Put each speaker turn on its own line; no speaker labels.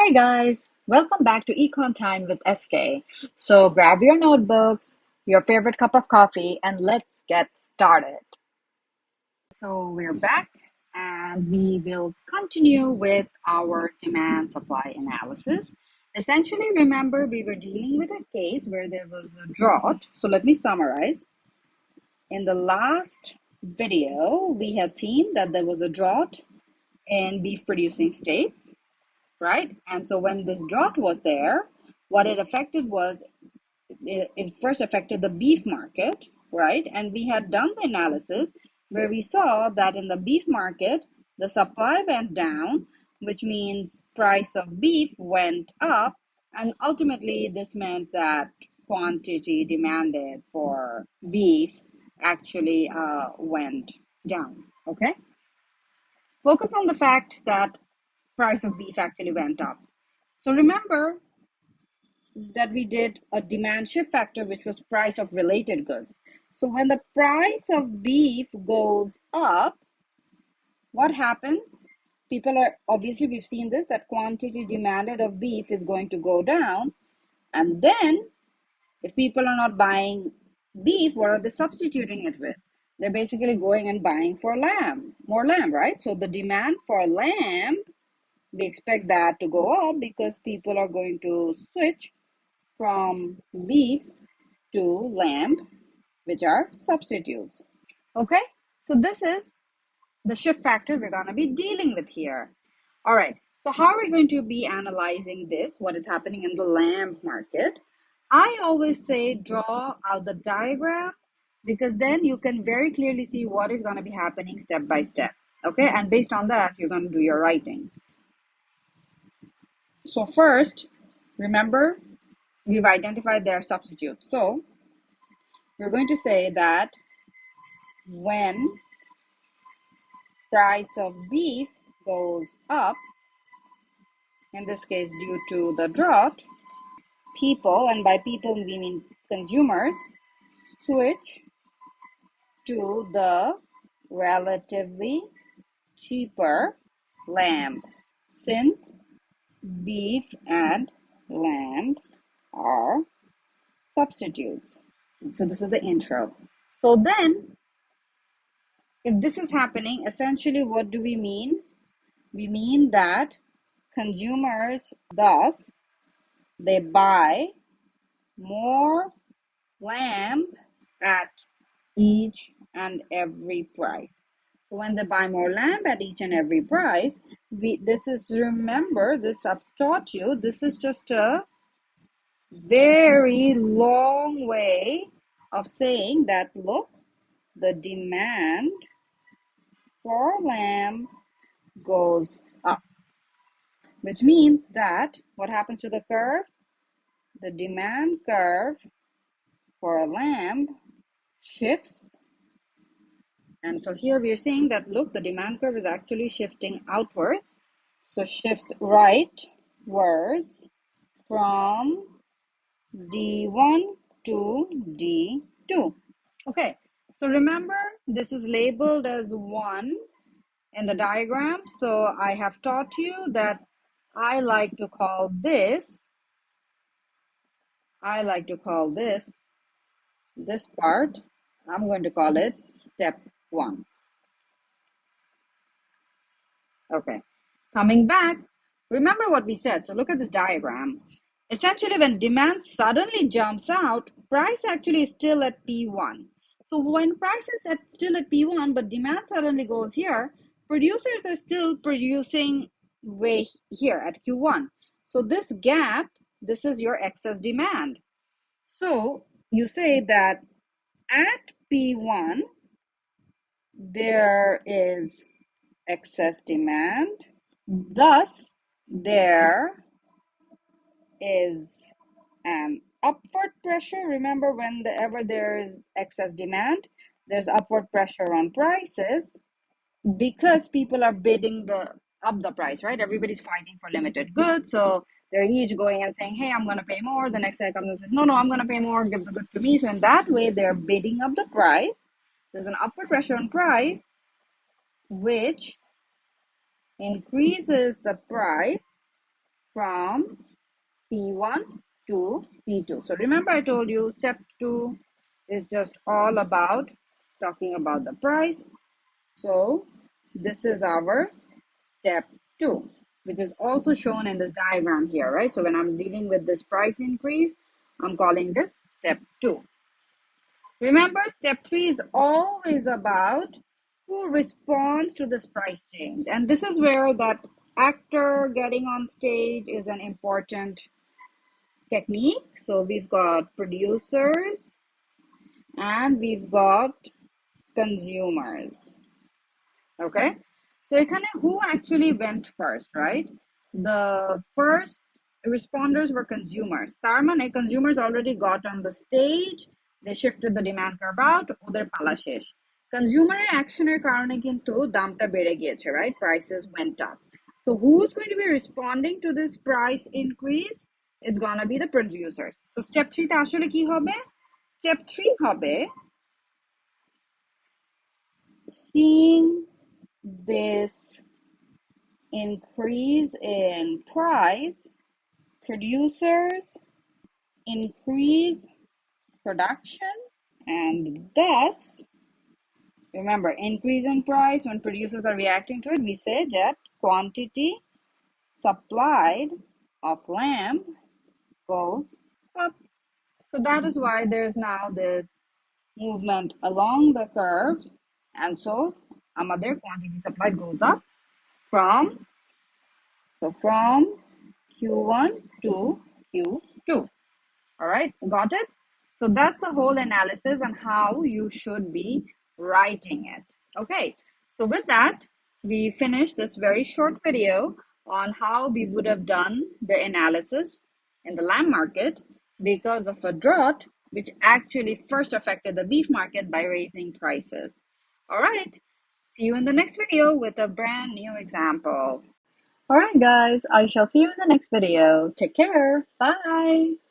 Hey guys, welcome back to Econ Time with SK. So grab your notebooks, your favorite cup of coffee, and let's get started. So we're back and we will continue with our demand supply analysis. Essentially, remember we were dealing with a case where there was a drought. So let me summarize. In the last video, we had seen that there was a drought in beef producing states, right? And so when this drought was there, what it affected was it first affected the beef market, right? And we had done the analysis where we saw that in the beef market, the supply went down, which means price of beef went up. And ultimately, this meant that quantity demanded for beef actually went down, okay? Focus on the fact that price of beef actually went up. So remember that we did a demand shift factor, which was price of related goods. So when the price of beef goes up, what happens? People are obviously, we've seen this, that quantity demanded of beef is going to go down. And then if people are not buying beef, what are they substituting it with? They're basically going and buying for lamb, more lamb, right? So the demand for lamb, we expect that to go up because people are going to switch from beef to lamb, which are substitutes. Okay, so this is the shift factor we're going to be dealing with here. All right, so how are we going to be analyzing this, what is happening in the lamb market? I always say draw out the diagram because then you can very clearly see what is going to be happening step by step. Okay, and based on that, you're going to do your writing. So first, remember, we've identified their substitute. So we're going to say that when price of beef goes up, in this case due to the drought, people, and by people we mean consumers, switch to the relatively cheaper lamb, since beef and lamb are substitutes. So this is the intro. So then, if this is happening, essentially what do we mean? We mean that consumers, thus, they buy more lamb at each and every price. So when they buy more lamb at each and every price, this is, remember, this I've taught you, this is just a very long way of saying that, look, the demand for lamb goes up, which means that what happens to the curve? The demand curve for lamb shifts. And so here we are saying that, look, the demand curve is actually shifting outwards. So shifts rightwards from D1 to D2. Okay, so remember, this is labeled as 1 in the diagram. So I have taught you that I like to call this this part, I'm going to call it step 1. Okay, coming back, remember what we said. So look at this diagram. Essentially, when demand suddenly jumps out, price actually is still at P1. So when price is still at P1, but demand suddenly goes here, producers are still producing way here at Q1. So this gap, this is your excess demand. So you say that at P1, there is excess demand. Thus, there is an upward pressure. Remember, whenever there is excess demand, there's upward pressure on prices because people are bidding up the price, right? Everybody's fighting for limited goods. So they're each going and saying, hey, I'm going to pay more. The next guy comes and says, no, I'm going to pay more. Give the good to me. So in that way, they're bidding up the price. There's an upward pressure on price, which increases the price from P1 to P2. So remember I told you step 2 is just all about talking about the price. So this is our step 2, which is also shown in this diagram here, right? So when I'm dealing with this price increase, I'm calling this step 2. Remember, step 3 is always about who responds to this price change. And this is where that actor getting on stage is an important technique. So we've got producers and we've got consumers. Okay. So it kind of who actually went first, right? The first responders were consumers. তার মানে consumers already got on the stage. They shifted the demand curve out. ওদের পালা শেষ. Consumer অ্যাকশনের কারণে কিন্তু দামটা বেড়ে গিয়েছে, right? Prices went up. So who's going to be responding to this price increase? It's gonna be the producers. So step 3 তে আসলে কি হবে? Step 3 হবে seeing this increase in price, producers increase production, and thus, remember, increase in price, when producers are reacting to it, we say that quantity supplied of lamb goes up. So that is why there's now this movement along the curve, and so আমাদের quantity supplied goes up from Q1 to Q2. All right, got it? So that's the whole analysis and how you should be writing it. Okay, so with that, we finished this very short video on how we would have done the analysis in the lamb market because of a drought, which actually first affected the beef market by raising prices. All right, see you in the next video with a brand new example. All right, guys, I shall see you in the next video. Take care. Bye.